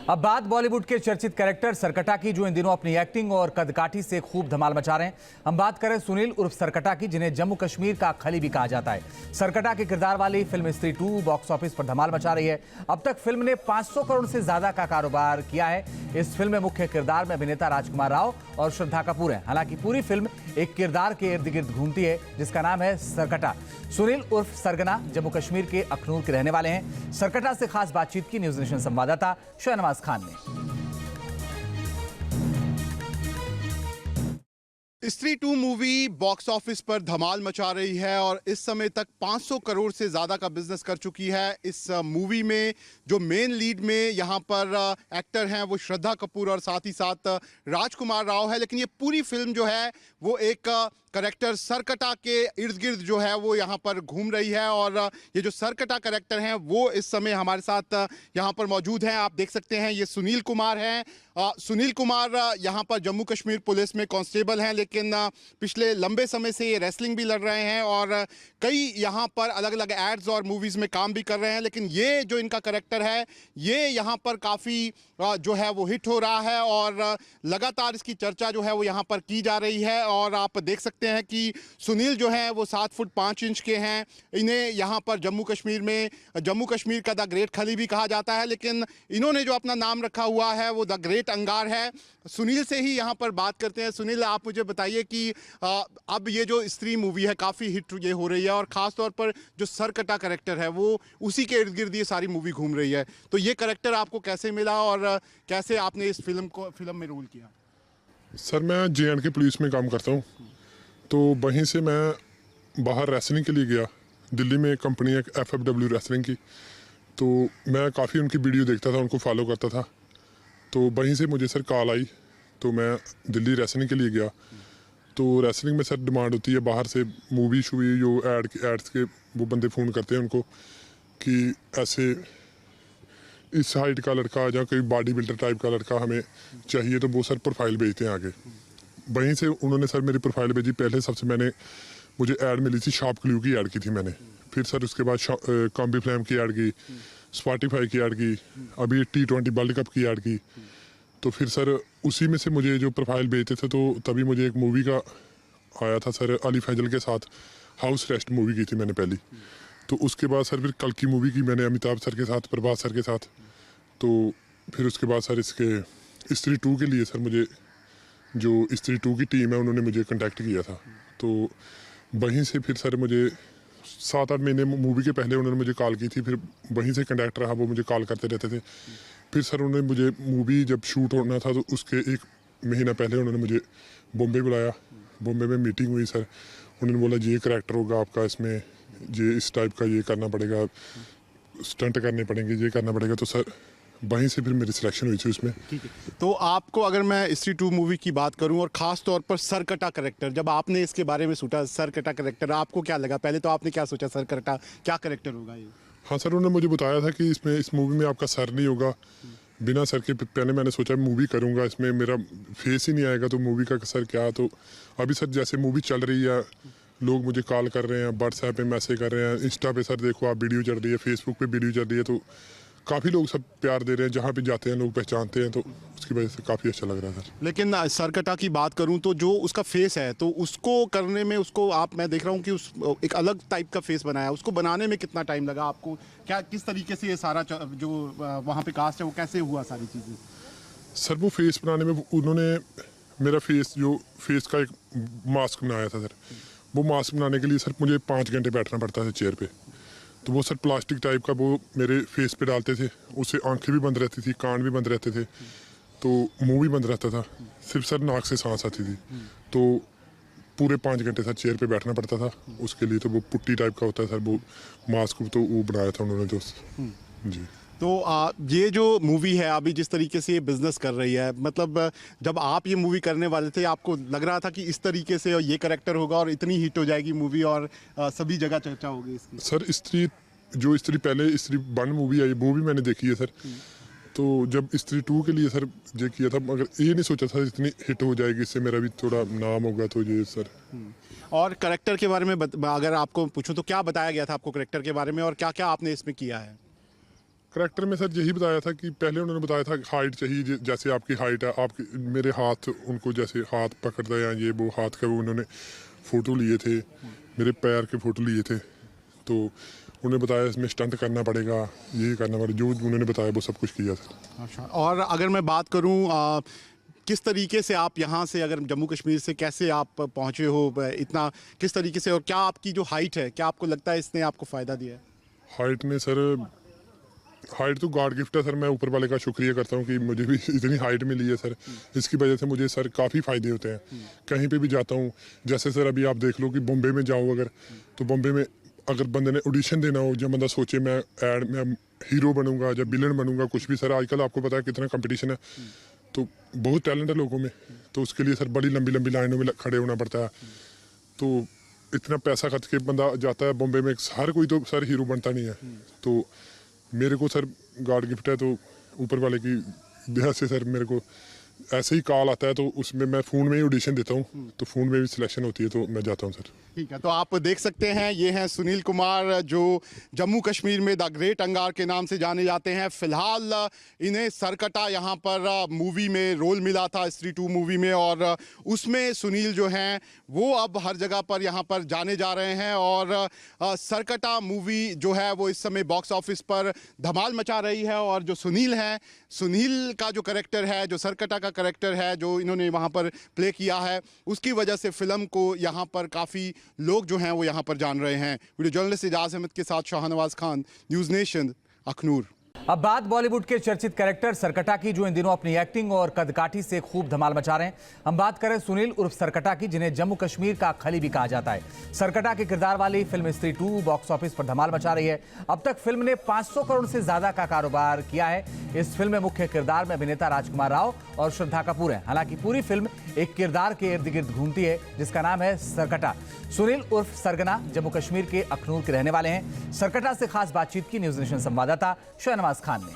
अब बात बॉलीवुड के चर्चित कैरेक्टर सरकटा की, जो इन दिनों अपनी एक्टिंग और कदकाठी से खूब धमाल मचा रहे हैं। हम बात करें सुनील उर्फ सरकटा की, जिन्हें जम्मू कश्मीर का खली भी कहा जाता है। सरकटा के किरदार वाली फिल्म स्त्री 2 बॉक्स ऑफिस पर धमाल मचा रही है। अब तक फिल्म ने 500 करोड़ से ज्यादा का कारोबार किया है। इस फिल्म में मुख्य किरदार में अभिनेता राजकुमार राव और श्रद्धा कपूर है। हालांकि पूरी फिल्म एक किरदार के इर्द गिर्द घूमती है, जिसका नाम है सरकटा। सुनील उर्फ सरगना जम्मू कश्मीर के अखनूर के रहने वाले हैं। सरकटा से खास बातचीत की न्यूज नेशन संवाददाता शहनवाज खान ने। स्त्री 2 मूवी बॉक्स ऑफिस पर धमाल मचा रही है और इस समय तक 500 करोड़ से ज़्यादा का बिजनेस कर चुकी है। इस मूवी में जो मेन लीड में यहाँ पर एक्टर हैं वो श्रद्धा कपूर और साथ ही साथ राजकुमार राव है। लेकिन ये पूरी फिल्म जो है वो एक करेक्टर सरकटा के इर्द गिर्द जो है वो यहाँ पर घूम रही है और ये जो सरकटा करेक्टर हैं वो इस समय हमारे साथ यहाँ पर मौजूद हैं। आप देख सकते हैं ये सुनील कुमार हैं। सुनील कुमार यहाँ पर जम्मू कश्मीर पुलिस में कांस्टेबल हैं, लेकिन पिछले लंबे समय से ये रेसलिंग भी लड़ रहे हैं और कई यहाँ पर अलग अलग एड्स और मूवीज़ में काम भी कर रहे हैं। लेकिन ये जो इनका करेक्टर है ये यहाँ पर काफ़ी जो है वो हिट हो रहा है और लगातार इसकी चर्चा जो है वो यहाँ पर की जा रही है। और आप देख सकते हैं कि सुनील जो है वो 7 फुट 5 इंच के हैं। इन्हें यहाँ पर जम्मू कश्मीर का द ग्रेट खली भी कहा जाता है, लेकिन इन्होंने जो अपना नाम रखा हुआ है वो द ग्रेट अंगार है। सुनील से ही यहाँ पर बात करते हैं। सुनील, आप मुझे बताइए कि अब ये जो स्त्री मूवी है काफ़ी हिट ये हो रही है और ख़ास तौर पर जो सरकटा करेक्टर है वो उसी के इर्द गिर्द ये सारी मूवी घूम रही है। तो ये करेक्टर आपको कैसे मिला और कैसे आपने इस फिल्म में रोल किया? सर, मैं J&K पुलिस में काम करता हूँ, तो वहीं से मैं बाहर रेसलिंग के लिए गया। दिल्ली में एक कंपनी है FFW रेसलिंग की, तो मैं काफ़ी उनकी वीडियो देखता था, उनको फॉलो करता था। तो वहीं से मुझे सर कॉल आई, तो मैं दिल्ली रेसलिंग के लिए गया। तो रेसलिंग में सर डिमांड होती है बाहर से मूवी शूवी जो एड्स के वो बंदे फ़ोन करते हैं उनको कि ऐसे इस हाइट का लड़का या कोई बॉडी बिल्डर टाइप का लड़का हमें चाहिए, तो वो सर प्रोफाइल भेजते हैं आगे। वहीं से उन्होंने सर मेरी प्रोफाइल भेजी। पहले सबसे मुझे ऐड मिली थी, शॉप क्लू की ऐड की थी मैंने। फिर सर उसके बाद कॉम्बी फ्लैम की ऐड की, स्पॉटिफाई की ऐड की, अभी T20 वर्ल्ड कप की ऐड की। तो फिर सर उसी में से मुझे जो प्रोफाइल भेजते थे, तो तभी मुझे एक मूवी का आया था सर, अली फैजल के साथ हाउस रेस्ट मूवी की थी मैंने पहली। तो उसके बाद सर फिर कल की मूवी की मैंने अमिताभ सर के साथ, प्रभास सर के साथ। तो फिर उसके बाद सर इसके स्त्री 2 के लिए सर मुझे जो स्त्री 2 की टीम है उन्होंने मुझे कांटेक्ट किया था। तो वहीं से फिर सर मुझे 7-8 महीने मूवी के पहले उन्होंने मुझे कॉल की थी। फिर वहीं से कांटेक्ट रहा, वो मुझे कॉल करते रहते थे। फिर सर उन्होंने मुझे मूवी जब शूट होना था तो उसके 1 महीना पहले उन्होंने मुझे बॉम्बे बुलाया। बॉम्बे में मीटिंग हुई सर। उन्होंने बोला ये करैक्टर होगा आपका, इसमें ये इस टाइप का ये करना पड़ेगा, स्टंट करने पड़ेंगे, ये करना पड़ेगा। तो सर वहीं से फिर मेरी सिलेक्शन हुई थी उसमें। ठीक है, तो आपको अगर मैं स्त्री 2 मूवी की बात करूं और ख़ास तौर पर सरकटा करेक्टर, जब आपने इसके बारे में सोचा सरकटा करेक्टर, आपको क्या लगा? पहले तो आपने क्या सोचा सरकटा क्या करेक्टर होगा ये? हाँ सर, उन्होंने मुझे बताया था कि इस मूवी में आपका सर नहीं होगा। बिना सर के पहले मैंने सोचा मूवी करूँगा, इसमें मेरा फेस ही नहीं आएगा, तो मूवी का सर क्या। तो अभी सर जैसे मूवी चल रही है, लोग मुझे कॉल कर रहे हैं, व्हाट्सएप पे मैसेज कर रहे हैं, इंस्टा पे सर देखो आप वीडियो चल रही है, फेसबुक पे वीडियो चल रही है। तो काफ़ी लोग सब प्यार दे रहे हैं, जहाँ पे जाते हैं लोग पहचानते हैं, तो उसकी वजह से काफ़ी अच्छा लग रहा है सर। लेकिन सरकटा की बात करूं तो जो उसका फेस है, तो उसको करने में मैं देख रहा हूं कि एक अलग टाइप का फेस बनाया, उसको बनाने में कितना टाइम लगा आपको? किस तरीके से ये सारा जो वहाँ पे कास्ट है वो कैसे हुआ सारी चीज़ें? सर वो फेस बनाने में उन्होंने मेरा फेस का एक मास्क बनाया था सर। वो मास्क बनाने के लिए सर मुझे 5 घंटे बैठना पड़ता था चेयर पे। तो वो सर प्लास्टिक टाइप का वो मेरे फेस पे डालते थे, उससे आंखें भी बंद रहती थी, कान भी बंद रहते थे, तो मुंह भी बंद रहता था, सिर्फ सर नाक से सांस आती थी। तो पूरे 5 घंटे सर चेयर पे बैठना पड़ता था उसके लिए। तो वो पुट्टी टाइप का होता है सर वो मास्क, तो वो बनाया था उन्होंने दोस्त जी। तो ये जो मूवी है अभी जिस तरीके से ये बिजनेस कर रही है, मतलब जब आप ये मूवी करने वाले थे आपको लग रहा था कि इस तरीके से ये करेक्टर होगा और इतनी हिट हो जाएगी मूवी और सभी जगह चर्चा होगी इसकी? सर स्त्री पहले स्त्री 1 मूवी आई, वो भी मैंने देखी है सर। तो जब स्त्री 2 के लिए सर ये किया था, मगर ये नहीं सोचा था इतनी हिट हो जाएगी, इससे मेरा भी थोड़ा नाम होगा। तो ये सर और करेक्टर के बारे में अगर आपको पूछूं तो क्या बताया गया था आपको करेक्टर के बारे में और क्या क्या आपने इसमें किया है? करैक्टर में सर यही बताया था कि पहले उन्होंने बताया था हाइट चाहिए, जैसे आपकी हाइट है, आपकी मेरे हाथ उनको जैसे हाथ पकड़ता या ये वो हाथ का वो उन्होंने फ़ोटो लिए थे, मेरे पैर के फ़ोटो लिए थे, तो उन्होंने बताया इसमें स्टंट करना पड़ेगा, ये करना पड़ेगा, जो उन्होंने बताया वो सब कुछ किया सर। अच्छा, और अगर मैं बात करूं किस तरीके से आप यहाँ से, अगर जम्मू कश्मीर से कैसे आप पहुँचे हो इतना, किस तरीके से, और क्या आपकी जो हाइट है, क्या आपको लगता है इसने आपको फ़ायदा दिया है? हाइट ने सर, हाइट तो गॉड गिफ्ट है सर, मैं ऊपर वाले का शुक्रिया करता हूँ कि मुझे भी इतनी हाइट मिली है सर। इसकी वजह से मुझे सर काफ़ी फ़ायदे होते हैं कहीं पे भी जाता हूँ। जैसे सर अभी आप देख लो कि बॉम्बे में जाऊँ अगर, तो बॉम्बे में अगर बंदे ने ऑडिशन देना हो, जब बंदा सोचे मैं हीरो बनूंगा या विलन बनूंगा, कुछ भी सर आजकल आपको पता है कितना कंपटीशन है, तो बहुत टैलेंट है लोगों में, तो उसके लिए सर बड़ी लंबी लंबी लाइनों में खड़े होना पड़ता है। तो इतना पैसा खर्च के बंदा जाता है बॉम्बे में, हर कोई तो सर हीरो बनता नहीं है। तो मेरे को सर गॉड गिफ्ट है, तो ऊपर वाले की दया से सर मेरे को ऐसे ही कॉल आता है, तो उसमें मैं फ़ोन में ही ऑडिशन देता हूँ, तो फ़ोन में भी सिलेक्शन होती है, तो मैं जाता हूँ सर। ठीक है, तो आप देख सकते हैं ये हैं सुनील कुमार, जो जम्मू कश्मीर में द ग्रेट अंगार के नाम से जाने जाते हैं। फिलहाल इन्हें सरकटा यहाँ पर मूवी में रोल मिला था, स्त्री 2 मूवी में, और उसमें सुनील जो हैं वो अब हर जगह पर यहाँ पर जाने जा रहे हैं। और सरकटा मूवी जो है वो इस समय बॉक्स ऑफिस पर धमाल मचा रही है, और जो सुनील हैं, सुनील का जो कैरेक्टर है, जो सरकटा का कैरेक्टर है, जो इन्होंने वहाँ पर प्ले किया है, उसकी वजह से फिल्म को यहाँ पर काफ़ी लोग जो हैं वो यहाँ पर जान रहे हैं। वीडियो जर्नलिस्ट इजाज अहमद के साथ शाहनवाज खान, न्यूज़ नेशन, अखनूर। अब बात बॉलीवुड के चर्चित कैरेक्टर सरकटा की, जो इन दिनों अपनी एक्टिंग और कदकाठी से खूब धमाल मचा रहे हैं। हम बात करें सुनील उर्फ सरकटा की, जिन्हें जम्मू कश्मीर का खली भी कहा जाता है। सरकटा के किरदार वाली फिल्म स्त्री 2 बॉक्स ऑफिस पर धमाल मचा रही है। अब तक फिल्म ने 500 करोड़ से ज्यादा का कारोबार किया है। इस फिल्म में मुख्य किरदार में अभिनेता राजकुमार राव और श्रद्धा कपूर है। हालांकि पूरी फिल्म एक किरदार के इर्द गिर्द घूमती है, जिसका नाम है सरकटा। सुनील उर्फ सरगना जम्मू कश्मीर के अखनूर के रहने वाले हैं। सरकटा से खास बातचीत की न्यूज़ नेशन संवाददाता शाहनवाज खान ने।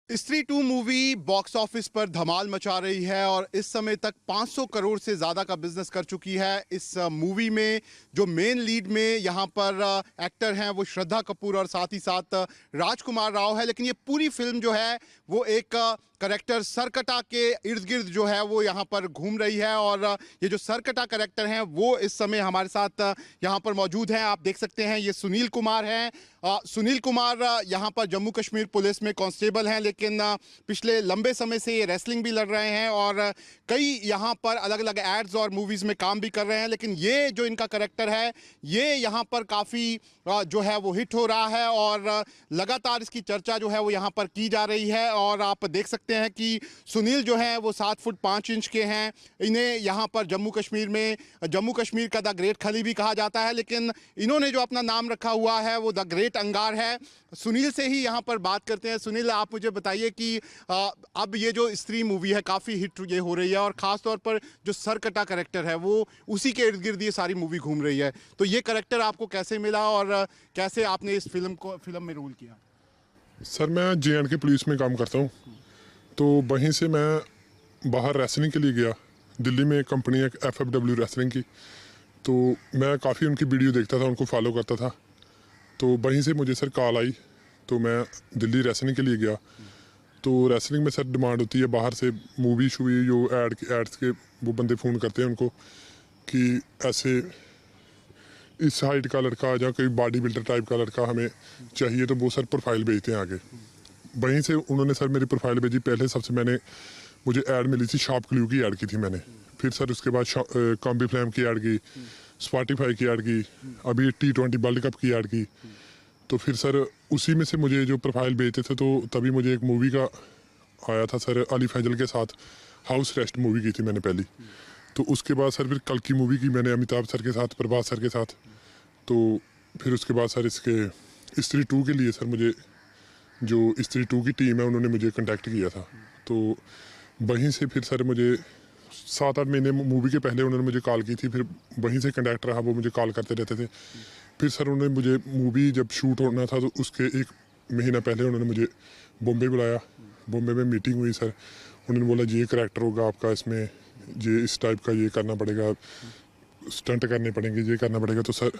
स्त्री 2 मूवी बॉक्स ऑफिस पर धमाल मचा रही है और इस समय तक 500 करोड़ से ज़्यादा का बिजनेस कर चुकी है। इस मूवी में जो मेन लीड में यहाँ पर एक्टर हैं वो श्रद्धा कपूर और साथ ही साथ राजकुमार राव है। लेकिन ये पूरी फिल्म जो है वो एक करेक्टर सरकटा के इर्द गिर्द जो है वो यहाँ पर घूम रही है, और ये जो सरकटा करेक्टर हैं वो इस समय हमारे साथ यहाँ पर मौजूद हैं। आप देख सकते हैं ये सुनील कुमार हैं। सुनील कुमार यहाँ पर जम्मू कश्मीर पुलिस में कांस्टेबल हैं, लेकिन पिछले लंबे समय से ये रेसलिंग भी लड़ रहे हैं और कई यहाँ पर अलग अलग एड्स और मूवीज़ में काम भी कर रहे हैं। लेकिन ये जो इनका करेक्टर है ये यहाँ पर काफ़ी जो है वो हिट हो रहा है और लगातार इसकी चर्चा जो है वो यहाँ पर की जा रही है। और आप देख सकते हैं कि सुनील जो है वो 7 फुट 5 इंच के हैं। इन्हें यहाँ पर जम्मू कश्मीर का द ग्रेट खली भी कहा जाता है, लेकिन इन्होंने जो अपना नाम रखा हुआ है वो द ग्रेट अंगार है। सुनील से ही यहाँ पर बात करते हैं। सुनील, आप मुझे बताइए कि अब ये जो स्त्री मूवी है काफ़ी हिट ये हो रही है और ख़ास तौर पर जो सरकटा करेक्टर है वो उसी के इर्द गिर्द ये सारी मूवी घूम रही है, तो ये करेक्टर आपको कैसे मिला और कैसे आपने इस फिल्म में रोल किया? सर मैं J&K पुलिस में काम करता हूँ, तो वहीं से मैं बाहर रेसलिंग के लिए गया। दिल्ली में कंपनी है FFW रेसलिंग की, तो मैं काफ़ी उनकी वीडियो देखता था, उनको फॉलो करता था। तो वहीं से मुझे सर कॉल आई, तो मैं दिल्ली रेसलिंग के लिए गया। तो रेसलिंग में सर डिमांड होती है बाहर से मूवी शूवी जो एड्स के वो बंदे फ़ोन करते हैं उनको कि ऐसे इस हाइट का लड़का या कोई बॉडी बिल्डर टाइप का लड़का हमें चाहिए, तो वो सर प्रोफाइल भेजते हैं आगे। वहीं से उन्होंने सर मेरी प्रोफाइल भेजी। पहले सबसे मुझे ऐड मिली थी, शॉप क्लू की ऐड की थी मैंने। फिर सर उसके बाद कॉम्बी फ्लैम की ऐड की, स्पॉटिफाई की ऐड की, अभी T20 वर्ल्ड कप की ऐड की। तो फिर सर उसी में से मुझे जो प्रोफाइल भेजते थे, तो तभी मुझे एक मूवी का आया था सर, अली फैजल के साथ हाउस रेस्ट मूवी की थी मैंने पहली। तो उसके बाद सर फिर कल की मूवी की मैंने अमिताभ सर के साथ, प्रभास सर के साथ। तो फिर उसके बाद सर इसके स्त्री 2 के लिए सर मुझे जो स्त्री 2 की टीम है उन्होंने मुझे कांटेक्ट किया था। तो वहीं से फिर सर मुझे 7-8 महीने मूवी के पहले उन्होंने मुझे कॉल की थी। फिर वहीं से कांटेक्ट रहा, वो मुझे कॉल करते रहते थे। फिर सर उन्होंने मुझे मूवी जब शूट होना था तो उसके 1 महीना पहले उन्होंने मुझे बॉम्बे बुलाया। बॉम्बे में मीटिंग हुई सर। उन्होंने बोला ये करैक्टर होगा आपका, इसमें ये इस टाइप का ये करना पड़ेगा, स्टंट करने पड़ेंगे, ये करना पड़ेगा। तो सर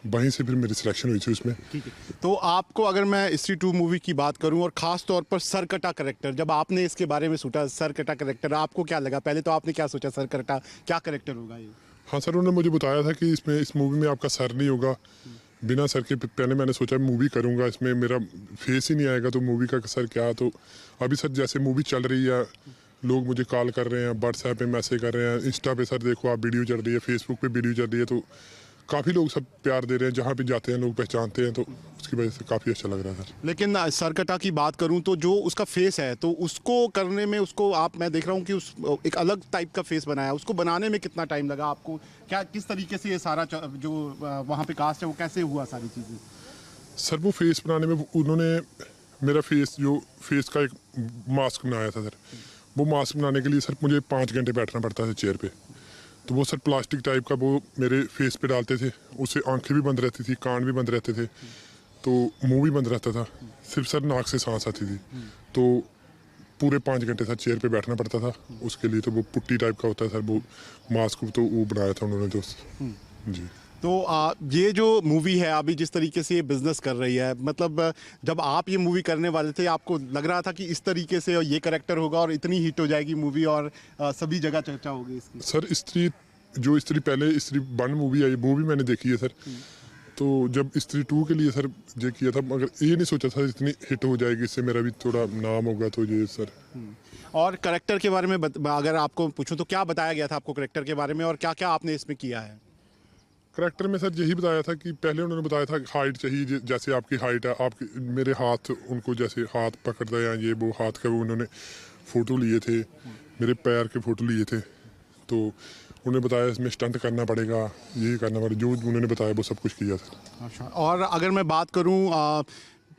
वहीं से फिर मेरी सिलेक्शन हुई थी उसमें। ठीक है, तो आपको अगर मैं स्त्री 2 मूवी की बात करूं और खास तौर पर सरकटा करेक्टर, जब आपने इसके बारे में सोचा सरकटा करेक्टर, आपको क्या लगा? पहले तो आपने क्या सोचा सरकटा क्या करेक्टर होगा ये? हाँ सर, उन्होंने मुझे बताया था कि इसमें इस मूवी में आपका सर नहीं होगा। बिना सर के पहले मैंने सोचा मूवी करूँगा, इसमें मेरा फेस ही नहीं आएगा तो मूवी का सर क्या। तो अभी सर जैसे मूवी चल रही है, लोग मुझे कॉल कर रहे हैं, व्हाट्सएप पे मैसेज कर रहे हैं, इंस्टा पे सर देखो आप वीडियो चल रही है, फेसबुक पे वीडियो चल रही है, तो काफ़ी लोग सब प्यार दे रहे हैं, जहाँ पे जाते हैं लोग पहचानते हैं, तो उसकी वजह से काफ़ी अच्छा लग रहा है सर। लेकिन सरकटा की बात करूं तो जो उसका फेस है, तो उसको करने में उसको मैं देख रहा हूं कि उस एक अलग टाइप का फेस बनाया, उसको बनाने में कितना टाइम लगा आपको? क्या किस तरीके से ये सारा जो वहाँ पे कास्ट है वो कैसे हुआ सारी चीज़ें? सर वो फेस बनाने में उन्होंने मेरा फेस का एक मास्क बनाया था सर। वो मास्क बनाने के लिए सर मुझे 5 घंटे बैठना पड़ता था चेयर पे। तो वो सर प्लास्टिक टाइप का वो मेरे फेस पे डालते थे, उससे आंखें भी बंद रहती थी, कान भी बंद रहते थे, तो मुंह भी बंद रहता था, सिर्फ सर नाक से सांस आती थी। तो पूरे 5 घंटे सर चेयर पे बैठना पड़ता था उसके लिए। तो वो पुट्टी टाइप का होता है सर, वो मास्क तो वो बनाया था उन्होंने तो जी। तो ये जो मूवी है अभी जिस तरीके से ये बिजनेस कर रही है, मतलब जब आप ये मूवी करने वाले थे आपको लग रहा था कि इस तरीके से ये करेक्टर होगा और इतनी हिट हो जाएगी मूवी और सभी जगह चर्चा होगी इसकी? सर स्त्री पहले स्त्री 1 मूवी आई, वो भी मैंने देखी है सर। तो जब स्त्री 2 के लिए सर ये किया था, मगर ये नहीं सोचा था इतनी हिट हो जाएगी, इससे मेरा भी थोड़ा नाम होगा, तो ये सर। और करेक्टर के बारे में अगर आपको पूछूं तो क्या बताया गया था आपको करेक्टर के बारे में और क्या क्या आपने इसमें किया है? करेक्टर में सर यही बताया था कि पहले उन्होंने बताया था हाइट चाहिए, जैसे आपकी हाइट है, आपके मेरे हाथ उनको जैसे हाथ पकड़ता है, ये वो हाथ का वो उन्होंने फ़ोटो लिए थे, मेरे पैर के फ़ोटो लिए थे। तो उन्होंने बताया इसमें स्टंट करना पड़ेगा, यही करना पड़ेगा, जो उन्होंने बताया वो सब कुछ किया था। अच्छा, और अगर मैं बात करूं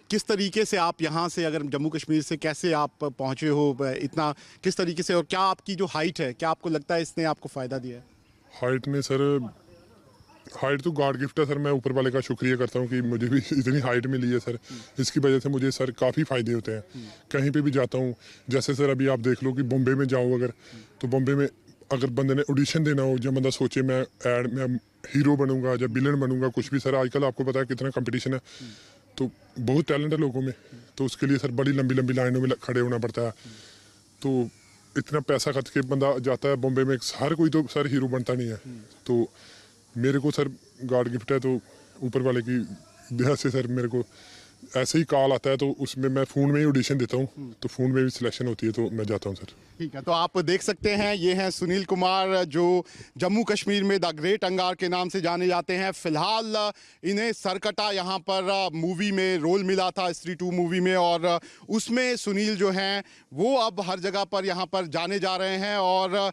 किस तरीके से आप यहाँ से अगर जम्मू कश्मीर से कैसे आप पहुँचे हो इतना, किस तरीके से, और क्या आपकी जो हाइट है क्या आपको लगता है इसने आपको फ़ायदा दिया है? हाइट में सर, हाइट तो गॉड गिफ्ट है सर, मैं ऊपर वाले का शुक्रिया करता हूँ कि मुझे भी इतनी हाइट मिली है सर। इसकी वजह से मुझे सर काफ़ी फ़ायदे होते हैं कहीं पे भी जाता हूँ। जैसे सर अभी आप देख लो कि बॉम्बे में जाऊँ अगर, तो बॉम्बे में अगर बंदे ने ऑडिशन देना हो, जब बंदा सोचे मैं हीरो बनूंगा या विलन बनूंगा, कुछ भी सर आजकल आपको पता है कितना कंपटीशन है, तो बहुत टैलेंट है लोगों में, तो उसके लिए सर बड़ी लंबी लंबी लाइनों में खड़े होना पड़ता है। तो इतना पैसा खर्च के बंदा जाता है बॉम्बे में, हर कोई तो सर हीरो बनता नहीं है। तो मेरे को सर गॉड गिफ्ट है, तो ऊपर वाले की वजह से सर मेरे को ऐसे ही कॉल आता है, तो उसमें मैं फ़ोन में ही ऑडिशन देता हूँ, तो फ़ोन में भी सिलेक्शन होती है, तो मैं जाता हूँ सर। ठीक है, तो आप देख सकते हैं ये हैं सुनील कुमार जो जम्मू कश्मीर में द ग्रेट अंगार के नाम से जाने जाते हैं। फिलहाल इन्हें सरकटा यहाँ पर मूवी में रोल मिला था, स्त्री 2 मूवी में, और उसमें सुनील जो हैं वो अब हर जगह पर यहाँ पर जाने जा रहे हैं। और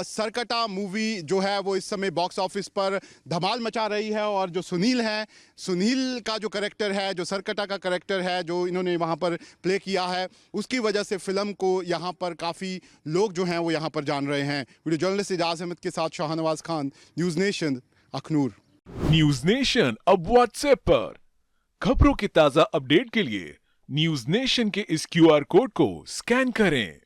सरकटा मूवी जो है वो इस समय बॉक्स ऑफिस पर धमाल मचा रही है। और जो सुनील हैं, सुनील का जो करेक्टर है, जो सरकटा का करेक्टर है जो इन्होंने वहाँ पर प्ले किया है, उसकी वजह से फिल्म को यहाँ पर काफ़ी लोग जो हैं वो यहाँ पर जान रहे हैं। वीडियो जर्नलिस्ट इजाज अहमद के साथ Shahnawaz Khan, news nation, Akhnoor. News nation अब व्हाट्सएप पर खबरों के ताजा अपडेट के लिए न्यूज नेशन के इस QR कोड को स्कैन करें।